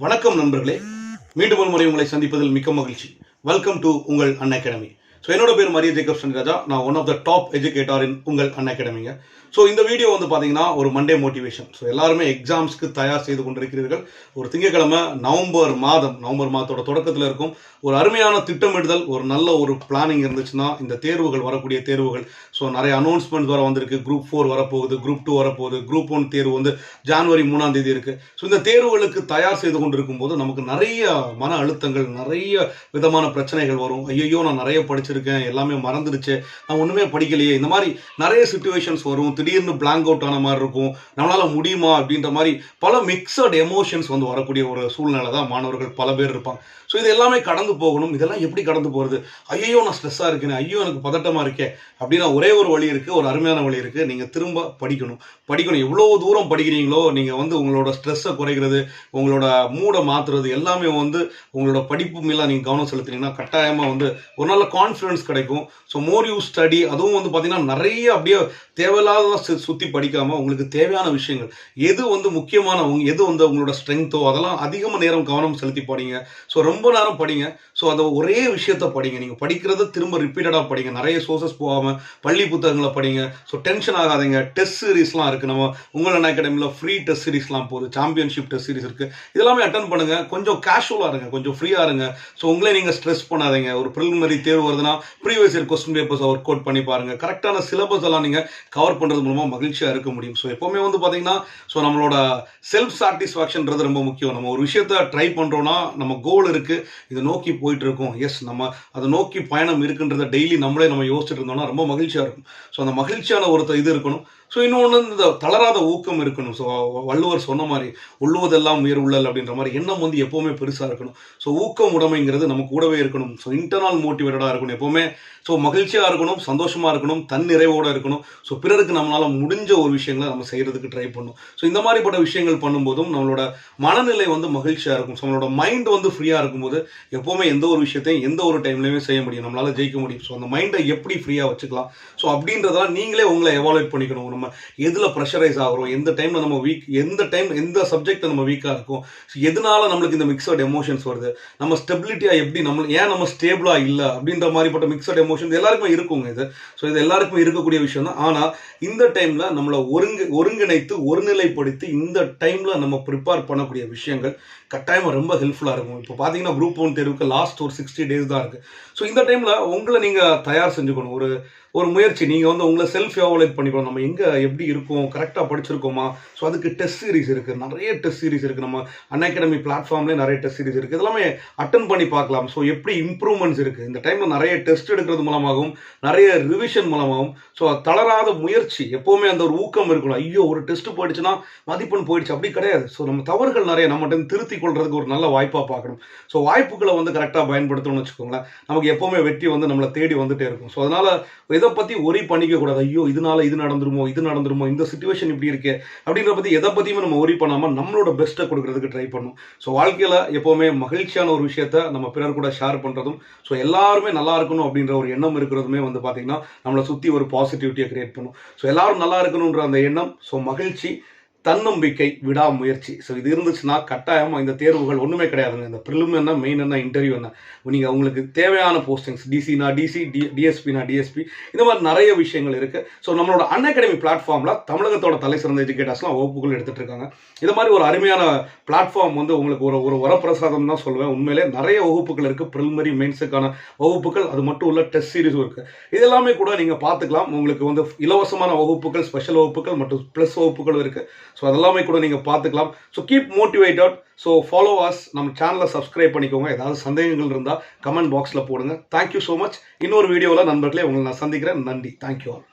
வணக்கம் நண்பர்களே, மீண்டும் ஒரு முறை உங்களை சந்திப்பதில் மிக்க மகிழ்ச்சி. வெல்கம் டு உங்கள் Unacademy. ஸோ என்னோட பேர் மரிய ஜேக்கப் சந்திராஜா. நான் one of the top educator in உங்கள் Unacademy. ஸோ இந்த வீடியோ வந்து பார்த்தீங்கன்னா ஒரு மண்டே மோட்டிவேஷன். ஸோ எல்லாருமே எக்ஸாம்ஸ்க்கு தயார் செய்து கொண்டிருக்கிறீர்கள். ஒரு திங்கட்கிழமை நவம்பர் மாதத்தோட தொடக்கத்தில் இருக்கும். ஒரு அருமையான திட்டமிடுதல், ஒரு நல்ல ஒரு பிளானிங் இருந்துச்சுன்னா இந்த தேர்வுகள், வரக்கூடிய தேர்வுகள், ஸோ நிறைய அனௌன்ஸ்மெண்ட் வர வந்திருக்கு. குரூப் 4 வரப்போகுது, குரூப் 2 வரப்போகுது, குரூப் 1 தேர்வு வந்து ஜனவரி 3ஆம் தேதி இருக்கு. ஸோ இந்த தேர்வுகளுக்கு தயார் செய்து கொண்டிருக்கும் போது நமக்கு நிறைய மன அழுத்தங்கள், நிறைய விதமான பிரச்சனைகள் வரும். ஐயோ, நான் நிறைய படிச்சிருக்கேன், எல்லாமே மறந்துடுச்சு, நான் ஒன்றுமே படிக்கலையே, இந்த மாதிரி நிறைய சுச்சுவேஷன்ஸ் வரும். திடீர்னு பிளாங்க் அவுட் ஆன மாதிரி இருக்கும். நம்மளால முடியுமா அப்படின்ற மாதிரி பல மிக்சட் எமோஷன்ஸ் வந்து வரக்கூடிய ஒரு சூழ்நிலை தான் மாணவர்கள் பல பேர் இருப்பாங்க. ஸோ இது எல்லாமே கடந்து போகணும். இதெல்லாம் எப்படி கடந்து போகிறது? ஐயோ, நான் ஸ்ட்ரெஸ்ஸாக இருக்கேன், ஐயோ எனக்கு பதட்டமாக இருக்கேன் அப்படின்னா ஒரே ஒரு வழி இருக்குது, ஒரு அருமையான வழி இருக்குது. நீங்கள் திரும்ப படிக்கணும். எவ்வளோ தூரம் படிக்கிறீங்களோ நீங்கள் வந்து உங்களோட ஸ்ட்ரெஸ்ஸை குறைக்கிறது, உங்களோட மூடை மாற்றுறது எல்லாமே வந்து உங்களோட படிப்பு மேலே நீங்கள் கவனம் செலுத்துனீங்கன்னா கட்டாயமாக வந்து ஒரு நல்ல கான்ஃபிடன்ஸ் கிடைக்கும். So more you study. அதுவும் வந்து பார்த்தீங்கன்னா நிறைய அப்படியே தேவையில்லாத சுற்றி படிக்காமல் உங்களுக்கு தேவையான விஷயங்கள் எது வந்து முக்கியமான, எது வந்து உங்களோட ஸ்ட்ரென்த்தோ அதெல்லாம் அதிகமாக நேரம் கவனம் செலுத்தி படிங்க. ஸோ ரொம்ப நேரம் படிங்க. ஸோ அதை ஒரே விஷயத்த படிங்க. நீங்கள் படிக்கிறத திரும்ப ரிப்பீட்டடாக படிங்க. நிறைய சோர்சஸ் போகாமல் பள்ளி புத்தகங்களை படிங்க. ஸோ டென்ஷன் ஆகாதீங்க. டெஸ்ட் சீரீஸ்லாம் இருக்குது. நம்ம உங்கள் Unacademyல ஃப்ரீ டெஸ்ட் சீரீஸ்லாம் போகுது. சாம்பியன்ஷிப் டெஸ்ட் சீரீஸ் இருக்குது. இதெல்லாமே அட்டன் பண்ணுங்கள். கொஞ்சம் கேஷுவலாக இருங்க, கொஞ்சம் ஃப்ரீயாக இருங்க. ஸோ உங்களே நீங்கள் ஸ்ட்ரெஸ் பண்ணாதீங்க. ஒரு ப்ரிலிமினரி தேர்வு வருதுன்னா previous year question papers work out பண்ணி பாருங்கள். கரெக்டான சிலபஸ் எல்லாம் நீங்கள் கவர் பண்ணுறது மூலமாக மகிழ்ச்சியாக இருக்க முடியும். ஸோ எப்போவுமே வந்து பார்த்தீங்கன்னா ஸோ நம்மளோட செல்ஃப் சாட்டிஸ்ஃபேக்ஷன்றது ரொம்ப முக்கியம். நம்ம ஒரு விஷயத்த ட்ரை பண்ணுறோன்னா நம்ம கோல் இருக்குது, இதை நோக்கி போயிட்டு இருக்கோம், எஸ் நம்ம அதை நோக்கி பயணம் இருக்குன்றத டெய்லி நம்ம யோசிச்சுட்டு இருந்தோம்னா ரொம்ப மகிழ்ச்சியாக இருக்கும். ஸோ அந்த மகிழ்ச்சியான ஒரு இது இருக்கணும். ஸோ இன்னொன்று இந்த தளராத ஊக்கம் இருக்கணும். ஸோ வள்ளுவர் சொன்ன மாதிரி உள்ளுவதெல்லாம் உயர் உள்ளல் அப்படின்ற மாதிரி எண்ணம் வந்து எப்போவுமே பெருசாக இருக்கணும். ஸோ ஊக்கம் உடைமைங்கிறது நம்ம கூடவே இருக்கணும். ஸோ இன்டர்னல் மோட்டிவேட்டடாக இருக்கணும் எப்போவுமே. ஸோ மகிழ்ச்சியாக இருக்கணும், சந்தோஷமாக இருக்கணும், தன் நிறைவோடு இருக்கணும். ஸோ பிறருக்கு நம்மளால் முடிஞ்ச ஒரு விஷயங்களை நம்ம செய்கிறதுக்கு ட்ரை பண்ணணும். ஸோ இந்த மாதிரிப்பட்ட விஷயங்கள் பண்ணும்போதும் நம்மளோட மனநிலை வந்து மகிழ்ச்சியாக இருக்கும். ஸோ நம்மளோட மைண்ட் வந்து ஃப்ரீயாக இருக்கும்போது எப்போவுமே எந்த ஒரு விஷயத்தையும் எந்த ஒரு டைம்லையுமே செய்ய முடியும், நம்மளால் ஜெயிக்க முடியும். ஸோ அந்த மைண்டை எப்படி ஃப்ரீயாக வச்சுக்கலாம், ஸோ அப்படின்றதெல்லாம் நீங்களே உங்களை எவாலுவேட் பண்ணிக்கணும். நம்ம எதில் ப்ரெஷரைஸ் ஆகிறோம், எந்த டைமில் நம்ம வீக், எந்த சப்ஜெக்டில் நம்ம வீக்காக இருக்கும், எதனால நம்மளுக்கு இந்த மிக்சட் எமோஷன்ஸ் வருது, நம்ம ஸ்டெபிலிட்டியாக எப்படி, ஏன் நம்ம ஸ்டேபிளாக இல்லை அப்படின்ற மாதிரிப்பட்ட மிக்சட் எமோஷன்ஸ் எல்லாருக்குமே இருக்குங்க இது. ஸோ இது எல்லாருக்குமே இருக்கக்கூடிய விஷயம் தான். ஆனால் இந்த டைமில் நம்மளை ஒருங்கிணைத்து ஒருநிலைப்படுத்தி இந்த டைமில் நம்ம ப்ரிப்பேர் பண்ணக்கூடிய விஷயங்கள் கட்டாயமாக ரொம்ப ஹெல்ப்ஃபுல்லாக இருக்கும். இப்போ பார்த்தீங்கன்னா குரூப் 1 தேர்வுக்கு லாஸ்ட் ஒரு 60 days தான் இருக்குது. ஸோ இந்த டைமில் உங்களை நீங்கள் தயார் செஞ்சுக்கணும். ஒரு முயற்சி நீங்கள் வந்து உங்களை செல்ஃப் எவாலுவேட் பண்ணிக்கணும். நம்ம எங்கே எப்படி இருக்கோம், கரெக்டாக படிச்சிருக்கோமா. ஸோ அதுக்கு டெஸ்ட் சீரிஸ் இருக்குது, நிறைய டெஸ்ட் சீரிஸ் இருக்குது. நம்ம Unacademy பிளாட்ஃபார்ம்லேயே நிறைய டெஸ்ட் சீரிஸ் இருக்குது. இதெல்லாமே அட்டன் பண்ணி பார்க்கலாம். ஸோ எப்படி இம்ப்ரூவ்மெண்ட்ஸ் இருக்குது இந்த டைமில், நிறைய டெஸ்ட் எடுக்கிறது மூலமாகவும் நிறைய ரிவிஷன் மூலமாகவும். ஸோ தளராத முயற்சி, எப்போவுமே அந்த ஒரு ஊக்கம் இருக்கணும். ஐயோ ஒரு டெஸ்ட் போயிடுச்சுன்னா மதிப்பெண் போயிடுச்சு அப்படி கிடையாது. ஸோ நம்ம தவறுகள் நிறைய நம்மகிட்ட திருத்திக் கொள்றதுக்கு ஒரு நல்ல வாய்ப்பாக பார்க்கணும். ஸோ வாய்ப்புகளை வந்து கரெக்டாக பயன்படுத்தணும்னு வச்சுக்கோங்களேன். நமக்கு எப்போவுமே வெற்றி வந்து நம்மளை தேடி வந்துட்டே இருக்கும். ஸோ அதனால் இதை பற்றி ஒரி பண்ணிக்க கூடாது. ஐயோ இதனால இது நடந்துருமோ, இந்த சிச்சுவேஷன் இப்படி இருக்கு அப்படின்ற பற்றி எதை பற்றியுமே நம்ம ஒரி பண்ணாமல் நம்மளோட பெஸ்ட்டை கொடுக்கறதுக்கு ட்ரை பண்ணணும். ஸோ வாழ்க்கையில் எப்போவுமே மகிழ்ச்சியான ஒரு விஷயத்த நம்ம பிறர் கூட ஷேர் பண்ணுறதும், ஸோ எல்லாருமே நல்லா இருக்கணும் அப்படின்ற ஒரு எண்ணம் இருக்கிறதுமே வந்து பார்த்தீங்கன்னா நம்மளை சுற்றி ஒரு பாசிட்டிவிட்டியை கிரியேட் பண்ணும். ஸோ எல்லாரும் நல்லா இருக்கணுன்ற அந்த எண்ணம், ஸோ மகிழ்ச்சி, தன்னம்பிக்கை, விடாமுயற்சி. ஸோ இது இருந்துச்சுன்னா கட்டாயமாக இந்த தேர்வுகள் ஒன்றுமே கிடையாதுங்க. இந்த ப்ரிலிம் என்ன, மெயின் என்ன, இன்டர்வியூ என்ன, நீங்கள் உங்களுக்கு தேவையான போஸ்டிங்ஸ் டிசினா டிசி, டிஎஸ்பினா டிஎஸ்பி, இந்த மாதிரி நிறைய விஷயங்கள் இருக்குது. ஸோ நம்மளோட Unacademy பிளாட்ஃபார்மில் தமிழகத்தோட தலை சிறந்த எஜுகேட்டர்ஸ்லாம் வகுப்புகள் எடுத்துகிட்டு இருக்காங்க. இது மாதிரி ஒரு அருமையான பிளாட்ஃபார்ம் வந்து உங்களுக்கு ஒரு வரப்பிரசாதம் தான் சொல்லுவேன். உண்மையிலே நிறைய வகுப்புகள் இருக்குது. ப்ரிலிமினரி மெயின்ஸுக்கான வகுப்புகள், அது மட்டும் இல்லை டெஸ்ட் சீரிஸும் இருக்குது. இதெல்லாமே கூட நீங்கள் பார்த்துக்கலாம். உங்களுக்கு வந்து இலவசமான வகுப்புகள், ஸ்பெஷல் வகுப்புகள் மற்றும் ப்ளஸ் வகுப்புகளும் இருக்குது. ஸோ அதெல்லாமே கூட நீங்கள் பார்த்துக்கலாம். So keep motivated. So follow as. நம்ம சேனலை சப்ஸ்கிரைப் பண்ணிக்கோங்க. ஏதாவது சந்தேகங்கள் இருந்தால் கமெண்ட் பாக்ஸில் போடுங்க. Thank you so much. இன்னொரு வீடியோவில் நண்பர்களே உங்களை நான் சந்திக்கிறேன். நன்றி. Thank you all.